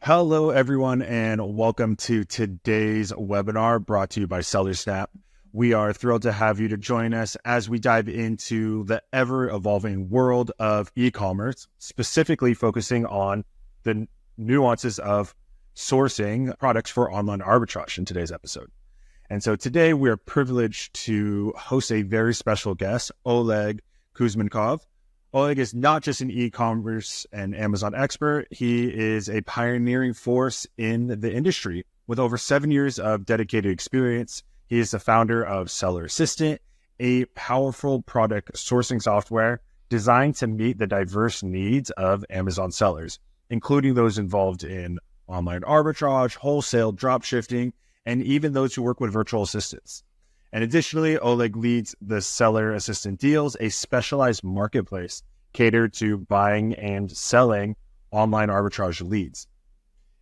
Hello, everyone, and welcome to today's webinar brought to you by SellerSnap. We are thrilled to have you to join us as we dive into the ever-evolving world of e-commerce, specifically focusing on the nuances of sourcing products for online arbitrage in today's episode. And so today we are privileged to host a very special guest, Oleg Kuzmenkov. Oleg is not just an e-commerce and Amazon expert. He is a pioneering force in the industry with over 7 years of dedicated experience. He is the founder of Seller Assistant, a powerful product sourcing software designed to meet the diverse needs of Amazon sellers, including those involved in online arbitrage, wholesale dropshifting, and even those who work with virtual assistants. And additionally, Oleg leads the Seller Assistant Deals, a specialized marketplace catered to buying and selling online arbitrage leads.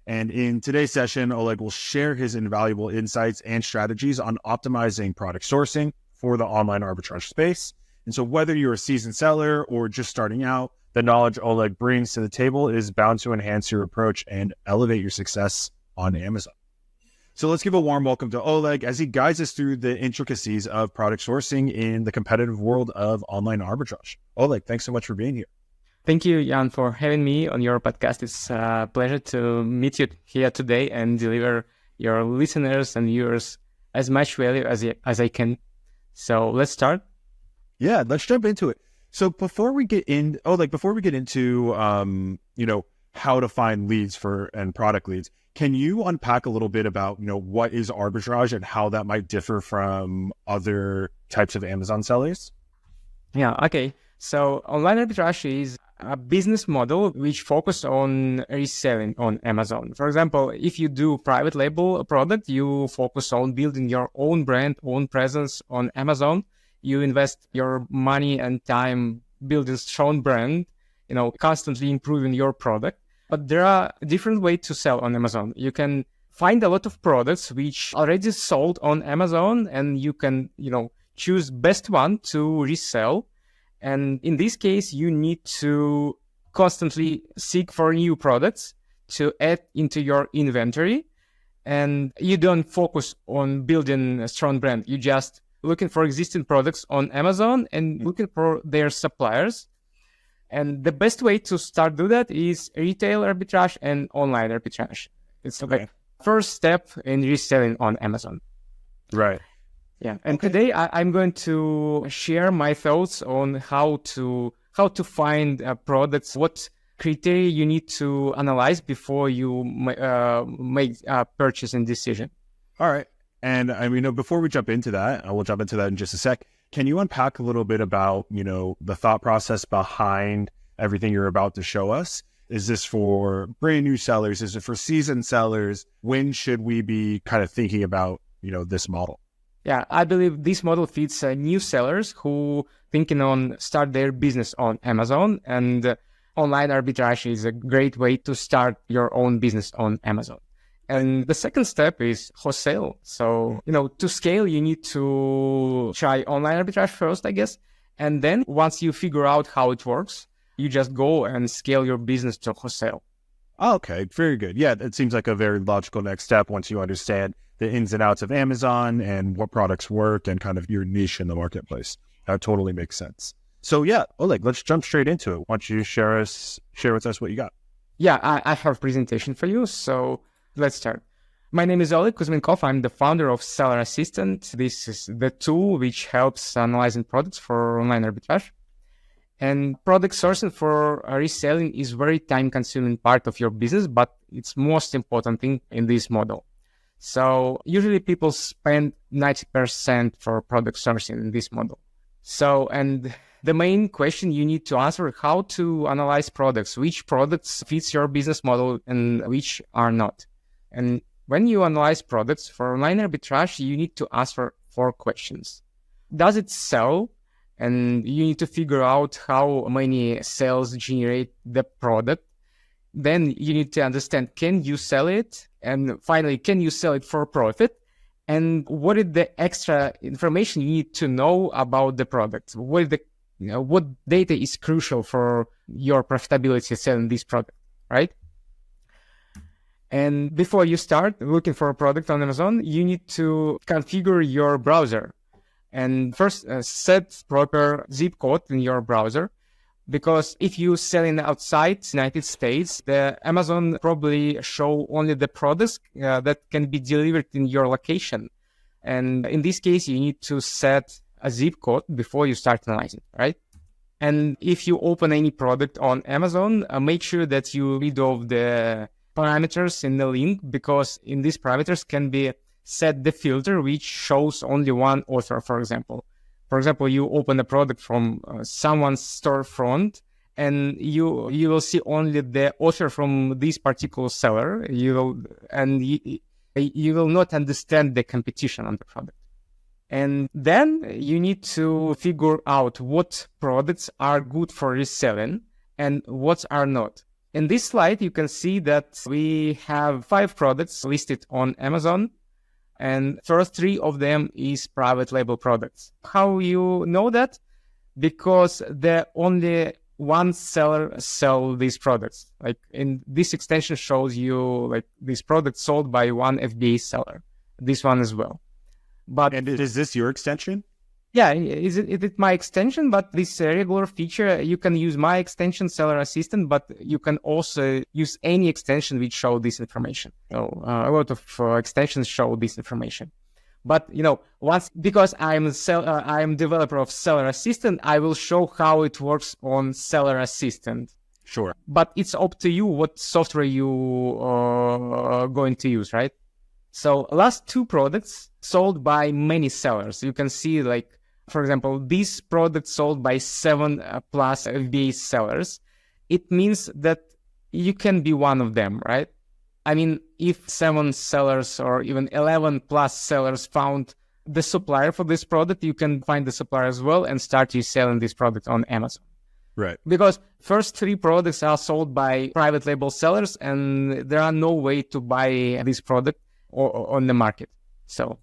And in today's session, Oleg will share his invaluable insights and strategies on optimizing product sourcing for the online arbitrage space. And so whether you're a seasoned seller or just starting out, the knowledge Oleg brings to the table is bound to enhance your approach and elevate your success on Amazon. So let's give a warm welcome to Oleg as he guides us through the intricacies of product sourcing in the competitive world of online arbitrage. Oleg, thanks so much for being here. Thank you, Jan, for having me on your podcast. It's a pleasure to meet you here today and deliver your listeners and viewers as much value as I can. So let's start. Yeah, let's jump into it. So before we get into how to find leads and product leads, can you unpack a little bit about, what is arbitrage and how that might differ from other types of Amazon sellers? Yeah, okay. So online arbitrage is a business model which focuses on reselling on Amazon. For example, if you do private label product, you focus on building your own brand, own presence on Amazon. You invest your money and time building strong brand, constantly improving your product. But there are different ways to sell on Amazon. You can find a lot of products which already sold on Amazon, and you can, choose best one to resell. And in this case, you need to constantly seek for new products to add into your inventory. And you don't focus on building a strong brand. You just looking for existing products on Amazon and looking for their suppliers. And the best way to start do that is retail arbitrage and online arbitrage. It's like first step in reselling on Amazon. Right. Yeah. And today I'm going to share my thoughts on how to find products, what criteria you need to analyze before you make a purchasing decision. All right. And before we jump into that, I will jump into that in just a sec. Can you unpack a little bit about, the thought process behind everything you're about to show us? Is this for brand new sellers? Is it for seasoned sellers? When should we be kind of thinking about, this model? Yeah, I believe this model fits new sellers who thinking on start their business on Amazon, and online arbitrage is a great way to start your own business on Amazon. And the second step is wholesale. So, to scale, you need to try online arbitrage first, I guess. And then once you figure out how it works, you just go and scale your business to wholesale. Okay, very good. Yeah, it seems like a very logical next step once you understand the ins and outs of Amazon and what products work and kind of your niche in the marketplace. That totally makes sense. So yeah, Oleg, let's jump straight into it. Why don't you share with us what you got? Yeah, I have a presentation for you. So let's start. My name is Oleg Kuzmenkov. I'm the founder of Seller Assistant. This is the tool which helps analyzing products for online arbitrage. And product sourcing for reselling is very time-consuming part of your business, but it's most important thing in this model. So usually people spend 90% for product sourcing in this model. So, and the main question you need to answer, how to analyze products, which products fits your business model and which are not. And when you analyze products for online arbitrage, you need to answer 4 questions. Does it sell? And you need to figure out how many sales generate the product. Then you need to understand, can you sell it? And finally, can you sell it for profit? And what is the extra information you need to know about the product? What data is crucial for your profitability selling this product, right? And before you start looking for a product on Amazon, you need to configure your browser. And first, set proper zip code in your browser. Because if you selling outside United States, the Amazon probably show only the products that can be delivered in your location. And in this case, you need to set a zip code before you start analyzing, right? And if you open any product on Amazon, make sure that you read off the parameters in the link, because in these parameters can be set the filter which shows only one author, for example. For example, you open a product from someone's storefront, and you will see only the author from this particular seller. You will not understand the competition on the product. And then you need to figure out what products are good for reselling and what are not. In this slide, you can see that we have 5 products listed on Amazon, and first 3 of them is private label products. How you know that? Because the only one seller sell these products. Like in this extension shows you like these products sold by one FBA seller. This one as well. And is this your extension? Yeah, it's my extension, but this regular feature, you can use my extension, Seller Assistant, but you can also use any extension which show this information. So a lot of extensions show this information. But because I'm developer of Seller Assistant, I will show how it works on Seller Assistant. Sure. But it's up to you what software you are going to use, right? So last 2 products sold by many sellers. You can see, like, for example, this product sold by 7 plus FBA sellers. It means that you can be one of them, right? I mean, if 7 sellers or even 11 plus sellers found the supplier for this product, you can find the supplier as well and start selling this product on Amazon. Right. Because first 3 products are sold by private label sellers, and there are no way to buy this product on the market. So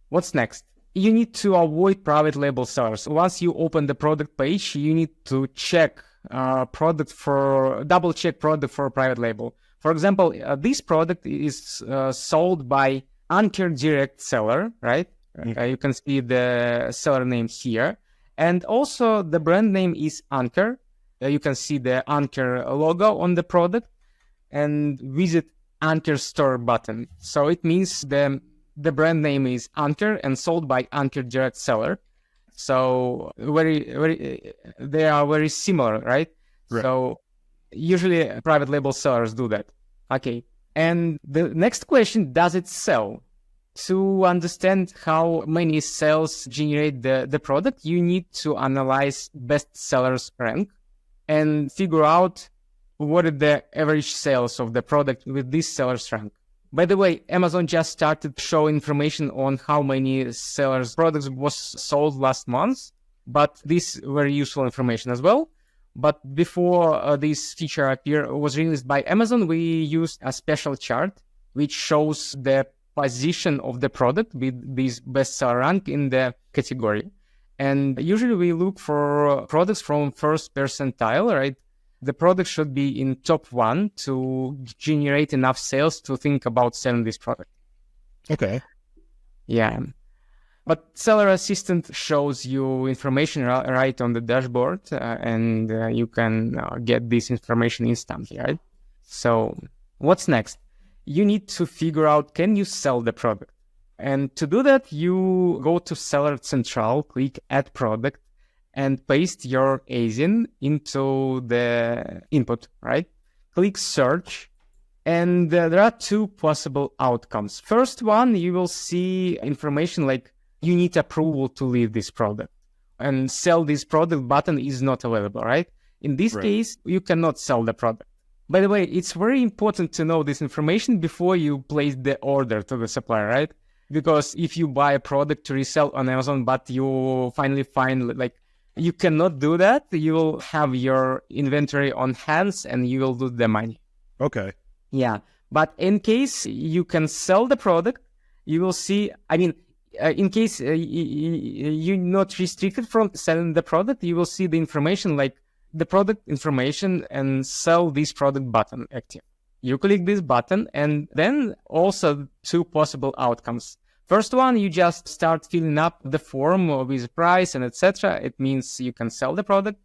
what's next? You need to avoid private label sellers. Once you open the product page, you need to check double check product for private label. For example, this product is sold by Anchor Direct seller, right? Mm-hmm. You can see the seller name here. And also the brand name is Anchor. You can see the Anchor logo on the product, and visit Anchor store button. So it means the brand name is Anchor and sold by Anchor Direct seller. So they are very similar, right? So usually private label sellers do that. Okay. And the next question, does it sell? To understand how many sales generate the product, you need to analyze best sellers rank and figure out what are the average sales of the product with this seller's rank. By the way, Amazon just started showing information on how many sellers products was sold last month, but this very useful information as well. But before this feature was released by Amazon, we used a special chart which shows the position of the product with this bestseller rank in the category. And usually we look for products from first percentile, right? The product should be in top 1 to generate enough sales to think about selling this product. Okay. Yeah. But Seller Assistant shows you information right on the dashboard, and you can get this information instantly, right? So what's next? You need to figure out, can you sell the product? And to do that, you go to Seller Central, click Add Product, and paste your ASIN into the input, right? Click Search, and there are 2 possible outcomes. First one, you will see information like you need approval to leave this product, and sell this product button is not available, right? In this case, you cannot sell the product. By the way, it's very important to know this information before you place the order to the supplier, right? Because if you buy a product to resell on Amazon, but you finally find like you cannot do that, you will have your inventory on hands and you will lose the money. Okay. Yeah. But in case you can sell the product, you will see, in case you're not restricted from selling the product, you will see the information like the product information and sell this product button active. You click this button, and then also two possible outcomes. First one, you just start filling up the form with price and etc. It means you can sell the product.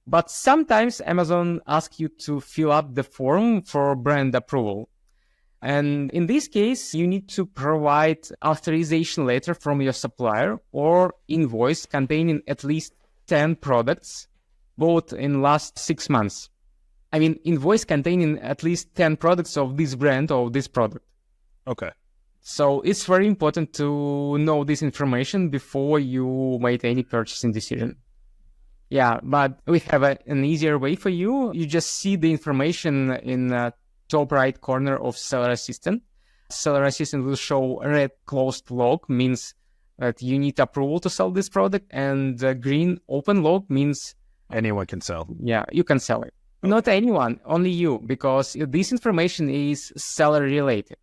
But sometimes Amazon asks you to fill up the form for brand approval. And in this case, you need to provide authorization letter from your supplier or invoice containing at least 10 products, both in last 6 months. I mean, invoice containing at least 10 products of this brand or this product. Okay. So it's very important to know this information before you make any purchasing decision. Yeah, but we have an easier way for you. You just see the information in the top right corner of Seller Assistant. Seller Assistant will show a red closed log, means that you need approval to sell this product, and the green open log means anyone can sell. Yeah, you can sell it. Okay. Not anyone, only you, because this information is seller related.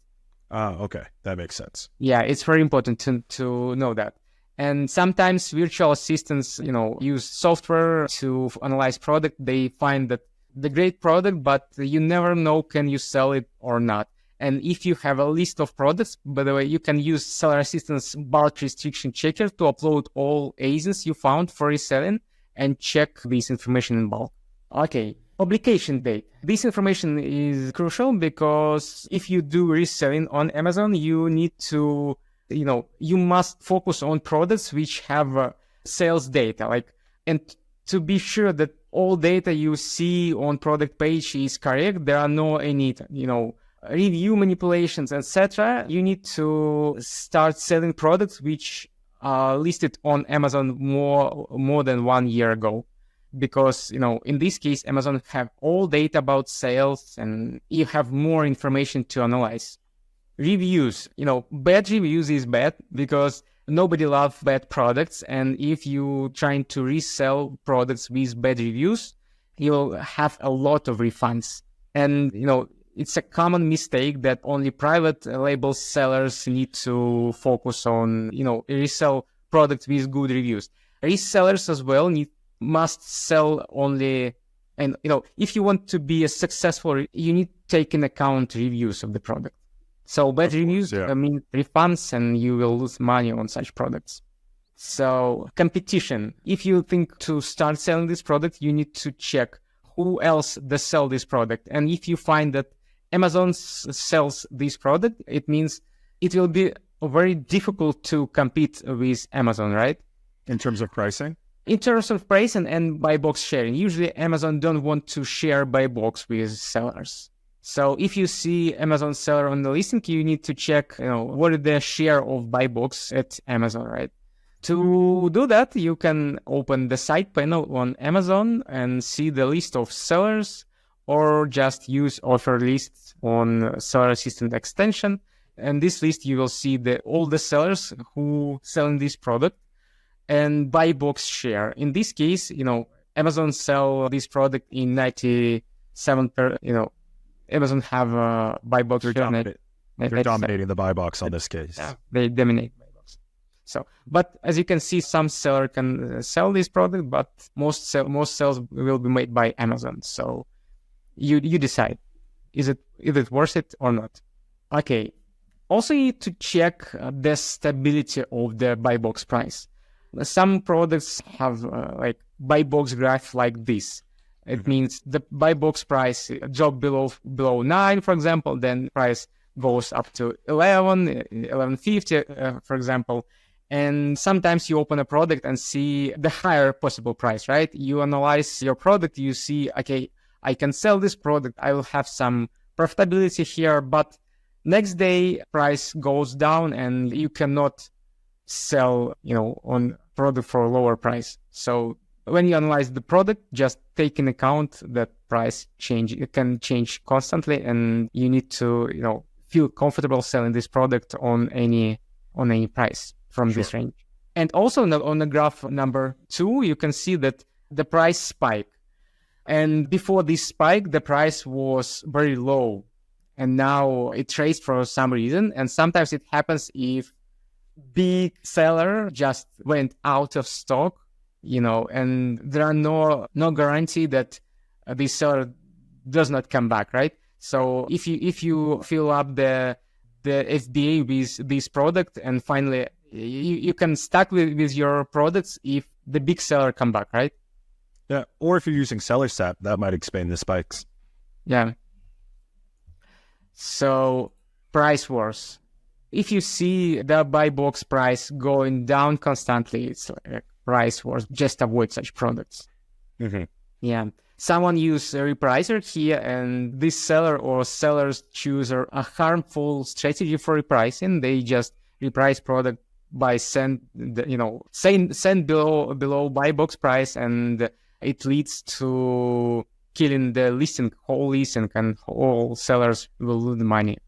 Okay, that makes sense. Yeah, it's very important to know that. And sometimes virtual assistants, use software to analyze product. They find that the great product, but you never know can you sell it or not. And if you have a list of products, by the way, you can use Seller Assistant's bulk restriction checker to upload all ASINs you found for reselling and check this information in bulk. Okay, publication date. This information is crucial because if you do reselling on Amazon, you need to you must focus on products which have sales data, and to be sure that all data you see on product page is correct. There are no any, review manipulations, etc. You need to start selling products which are listed on Amazon more than 1 year ago. Because, in this case, Amazon have all data about sales and you have more information to analyze. Reviews, bad reviews is bad because nobody loves bad products. And if you trying to resell products with bad reviews, you'll have a lot of refunds. And, it's a common mistake that only private label sellers need to focus on, resell products with good reviews. Resellers as well must sell only, and, if you want to be a successful, you need to take into account reviews of the product. So bad reviews mean refunds and you will lose money on such products. So competition. If you think to start selling this product, you need to check who else does sell this product. And if you find that Amazon sells this product, it means it will be very difficult to compete with Amazon, right? In terms of pricing? In terms of pricing and buy box sharing. Usually Amazon don't want to share buy box with sellers. So if you see Amazon seller on the listing, you need to check, what is the share of buy box at Amazon, right? To do that, you can open the side panel on Amazon and see the list of sellers, or just use offer lists on Seller Assistant extension. And this list, you will see all the sellers who selling this product and buy box share. In this case, Amazon sell this product in 97%, Amazon have a buy box. They're dominating the buy box on this case. Yeah, they dominate buy box. So, but as you can see, some seller can sell this product, but most sales will be made by Amazon. So you decide, is it worth it or not? Okay. Also, you need to check the stability of the buy box price. Some products have buy box graph like this. It means the buy box price drop below 9, for example, then price goes up to 11.50, for example. And sometimes you open a product and see the higher possible price, right? You analyze your product, you see, okay, I can sell this product, I will have some profitability here, but next day price goes down and you cannot sell, on product for a lower price. So when you analyze the product, just take into account that price change. It can change constantly, and you need to, feel comfortable selling this product on any price from this range. And also on the graph number 2, you can see that the price spike. And before this spike, the price was very low, and now it traced for some reason. And sometimes it happens if big seller just went out of stock. And there are no guarantee that this seller does not come back, right? So if you fill up the FBA with this product, and finally you can stuck with your products if the big seller come back, right? Yeah. Or if you're using seller sap, that might explain the spikes. Yeah. So price wars. If you see the buy box price going down constantly, it's like price wars. Just avoid such products. Mm-hmm. Yeah. Someone use a repricer here, and this seller or sellers choose a harmful strategy for repricing. They just reprice product by send below buy box price, and it leads to killing the whole listing, and all sellers will lose money.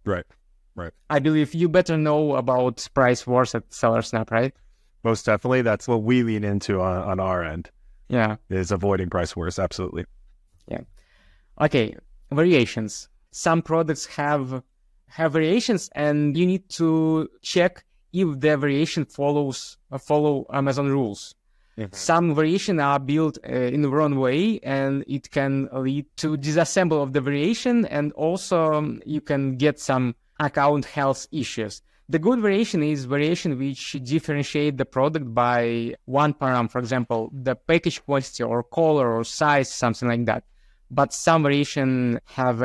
Right. I believe you better know about price wars at SellerSnap, right? Most definitely. That's what we lean into on our end. Yeah. Is avoiding price wars. Absolutely. Yeah. Okay. Variations. Some products have variations, and you need to check if the variation follow Amazon rules. Mm-hmm. Some variation are built in the wrong way, and it can lead to disassemble of the variation, and also you can get some account health issues. The good variation is variation which differentiate the product by one parameter, for example, the package quantity or color or size, something like that. But some variation have,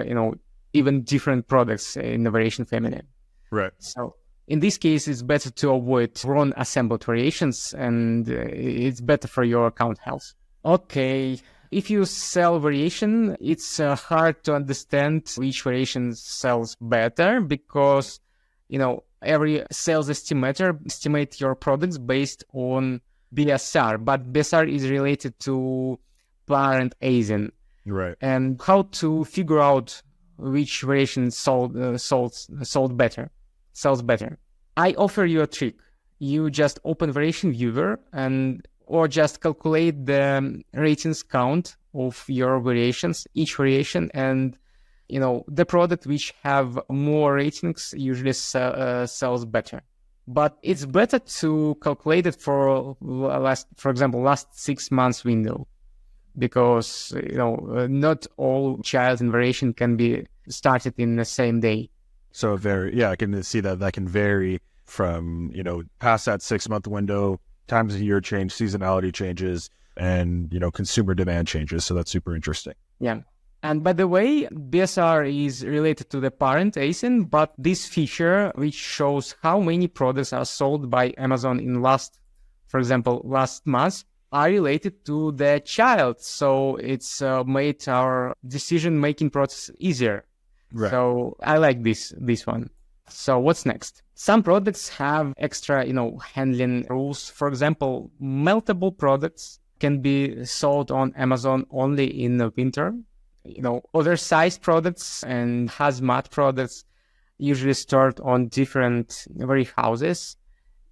even different products in the variation family. Right. So in this case, it's better to avoid wrong assembled variations, and it's better for your account health. Okay. If you sell variation, it's hard to understand which variation sells better, because, every sales estimator estimate your products based on BSR, but BSR is related to parent ASIN. Right. And how to figure out which variation sells better. I offer you a trick. You just open variation viewer or just calculate the ratings count of your variations, each variation, and the product which have more ratings usually sells better. But it's better to calculate it for example, last 6 months window, because not all child in variation can be started in the same day. So I can see that can vary from past that 6-month window. Times of year change, seasonality changes, and consumer demand changes. So that's super interesting. Yeah. And by the way, BSR is related to the parent ASIN, but this feature, which shows how many products are sold by Amazon in last month, are related to the child. So it's made our decision-making process easier. Right. So I like this one. So what's next? Some products have extra, handling rules. For example, meltable products can be sold on Amazon only in the winter. Oversized products and hazmat products usually stored on different warehouses,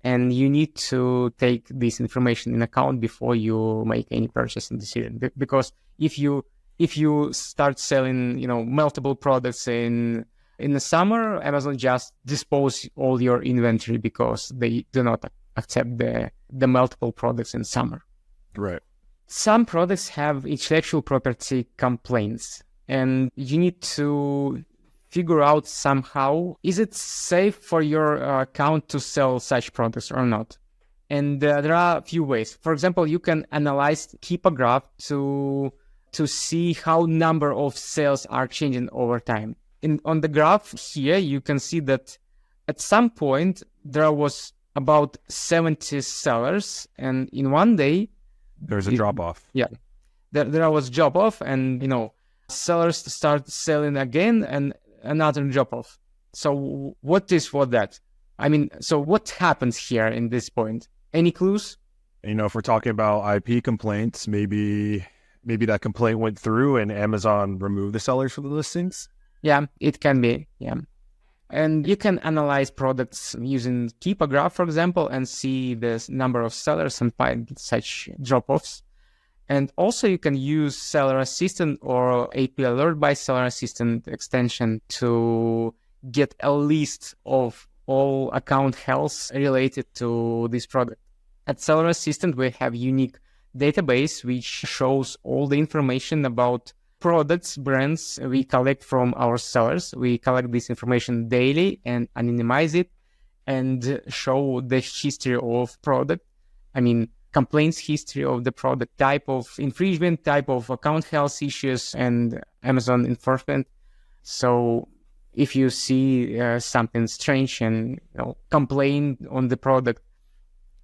and you need to take this information in account before you make any purchasing decision. Because if you start selling, meltable products in the summer, Amazon just dispose all your inventory because they do not accept the multiple products in summer. Right. Some products have intellectual property complaints, and you need to figure out somehow, is it safe for your account to sell such products or not? And there are a few ways. For example, you can analyze, keep a graph to see how number of sales are changing over time. On the graph here, you can see that at some point there was about 70 sellers, and in one day there's a drop off. Yeah, there was drop off, and sellers start selling again, and another drop off. So what is for that? I mean, so what happens here in this point? Any clues? If we're talking about IP complaints, maybe that complaint went through and Amazon removed the sellers from the listings. Yeah, it can be. Yeah. And you can analyze products using Keep a Graph, for example, and see the number of sellers and find such drop-offs. And also you can use Seller Assistant or AP Alert by Seller Assistant extension to get a list of all account health related to this product. At Seller Assistant, we have unique database which shows all the information about products, brands we collect from our sellers. We collect this information daily and anonymize it and show the history of product. Complaints history of the product, type of infringement, type of account health issues, and Amazon enforcement. So if you see something strange and complain on the product,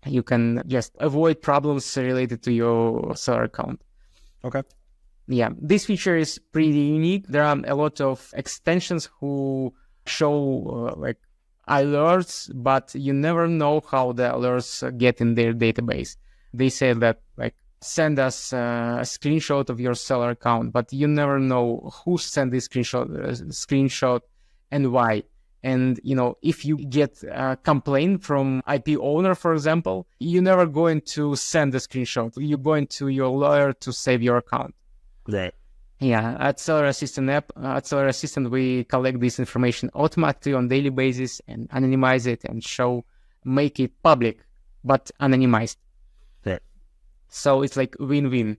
you can just avoid problems related to your seller account. Okay. Yeah, this feature is pretty unique. There are a lot of extensions who show alerts, but you never know how the alerts get in their database. They say that send us a screenshot of your seller account, but you never know who sent this screenshot and why. And if you get a complaint from IP owner, for example, you're never going to send a screenshot. You're going to your lawyer to save your account. Right. Yeah, at Seller Assistant app, at Seller Assistant, we collect this information automatically on daily basis and anonymize it and make it public, but anonymized. Right. So it's like win-win.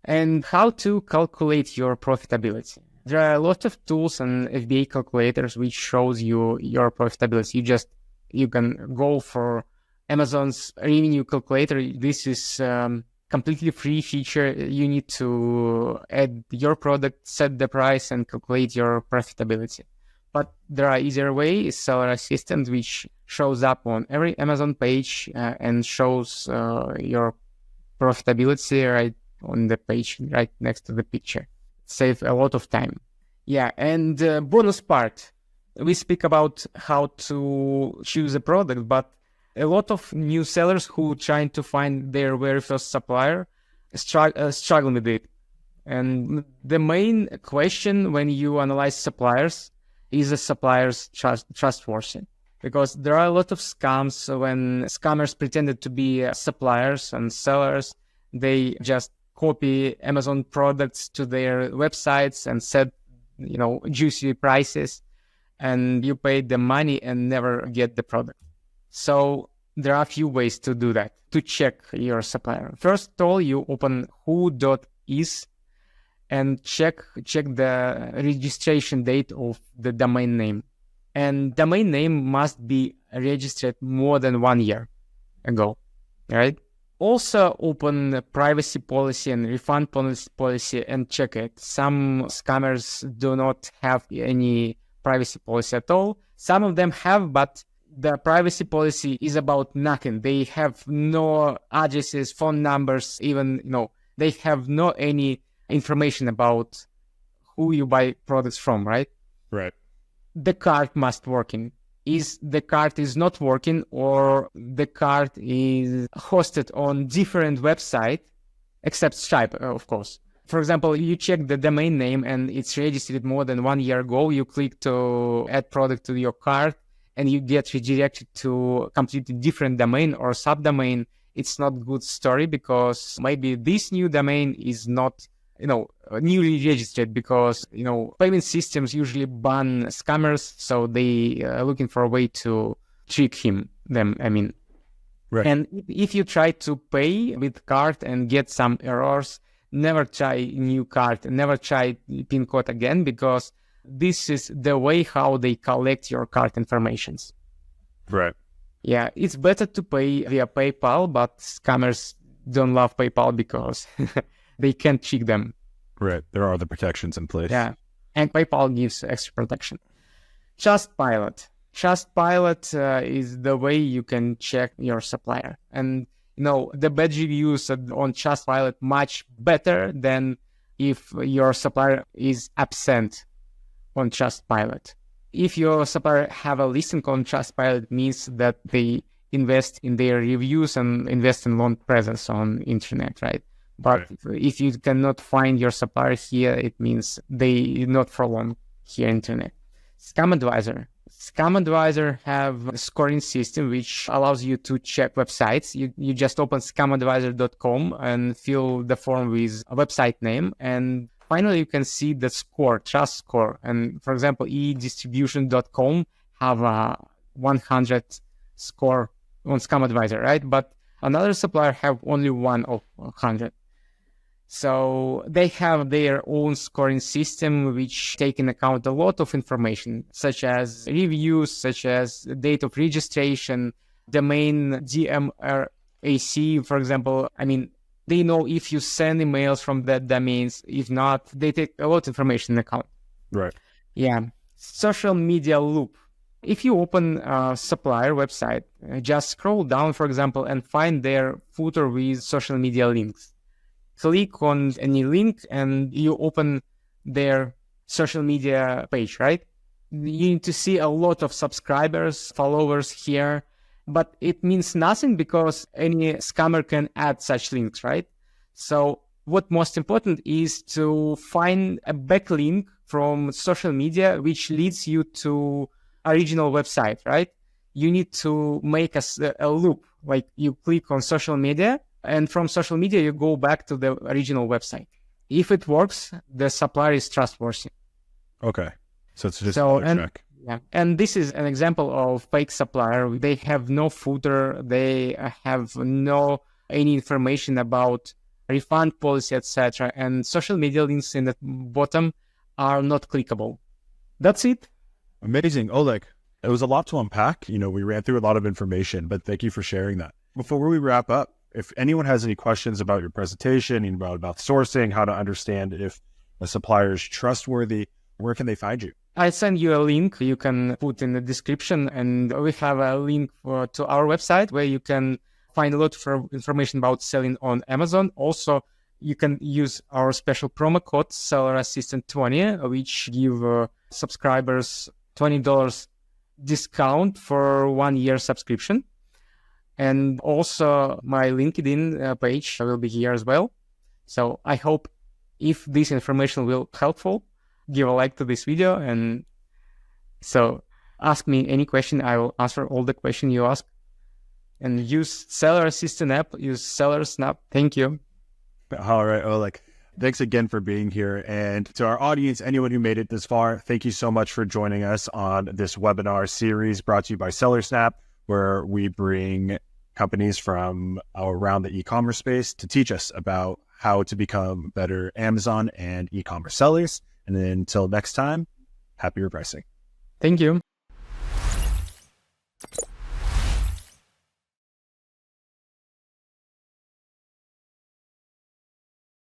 And how to calculate your profitability. There are a lot of tools and FBA calculators which shows you your profitability. You can go for Amazon's revenue calculator. This is completely free feature. You need to add your product, set the price, and calculate your profitability. But there are easier ways. Seller Assistant, which shows up on every Amazon page and shows your profitability right on the page, right next to the picture. Save a lot of time. Yeah, and bonus part. We speak about how to choose a product, but a lot of new sellers who trying to find their very first supplier struggle with it. And the main question when you analyze suppliers is the suppliers trustworthy? Because there are a lot of scams when scammers pretended to be suppliers and sellers. They just copy Amazon products to their websites and set, juicy prices, and you pay the money and never get the product. So there are a few ways to do that, to check your supplier. First of all, you open who.is and check the registration date of the domain name. And domain name must be registered more than 1 year ago, right? Also open the privacy policy and refund policy and check it. Some scammers do not have any privacy policy at all. Some of them have, but the privacy policy is about nothing. They have no addresses, phone numbers, even, they have no any information about who you buy products from, right? Right. The cart must working. Is the cart is not working, or the cart is hosted on different website, except Stripe, of course. For example, you check the domain name and it's registered more than 1 year ago. You click to add product to your cart and you get redirected to a completely different domain or subdomain. It's not good story, because maybe this new domain is not newly registered, because payment systems usually ban scammers, so they are looking for a way to trick them. Right. And if you try to pay with card and get some errors, never try new card, never try PIN code again, because this is the way how they collect your card informations. Right. Yeah, it's better to pay via PayPal, but scammers don't love PayPal because they can't cheat them. Right. There are the protections in place. Yeah. And PayPal gives extra protection. Trustpilot. Trustpilot is the way you can check your supplier. And, the bad reviews on Trustpilot much better than if your supplier is absent on Trustpilot. If your supplier have a listing on Trustpilot, means that they invest in their reviews and invest in long presence on internet, right? But if you cannot find your supplier here, it means they not for long here internet. Scam Advisor. Scam Advisor have a scoring system which allows you to check websites. You just open scamadvisor.com and fill the form with a website name, and finally you can see the score, trust score. And for example, edistribution.com have a 100 score on Scam Advisor, right? But another supplier have only 1 of 100. So they have their own scoring system, which take into account a lot of information, such as reviews, such as date of registration, domain DMRAC, for example. I mean, they know if you send emails from that domains. If not, they take a lot of information into account. Right. Yeah. Social media loop. If you open a supplier website, just scroll down, for example, and find their footer with social media links. Click on any link and you open their social media page, right? You need to see a lot of subscribers, followers here, but it means nothing because any scammer can add such links, right? So what most important is to find a backlink from social media, which leads you to original website, right? You need to make a loop, like you click on social media, and from social media, you go back to the original website. If it works, the supplier is trustworthy. Okay. So it's just another check. Yeah. And this is an example of fake supplier. They have no footer. They have no any information about refund policy, etc. And social media links in the bottom are not clickable. That's it. Amazing. Oleg, it was a lot to unpack. We ran through a lot of information, but thank you for sharing that. Before we wrap up, if anyone has any questions about your presentation, about sourcing, how to understand if a supplier is trustworthy, where can they find you? I send you a link you can put in the description, and we have a link to our website where you can find a lot of information about selling on Amazon. Also, you can use our special promo code Seller Assistant 20, which give subscribers $20 discount for 1 year subscription. And also my LinkedIn page will be here as well. So I hope if this information will helpful, give a like to this video. And so ask me any question. I will answer all the questions you ask. And use Seller Assistant app, use Seller Snap. Thank you. All right, Oleg. Thanks again for being here. And to our audience, anyone who made it this far, thank you so much for joining us on this webinar series brought to you by Seller Snap, where we bring companies from around the e-commerce space to teach us about how to become better Amazon and e-commerce sellers. And then until next time, happy repricing. Thank you.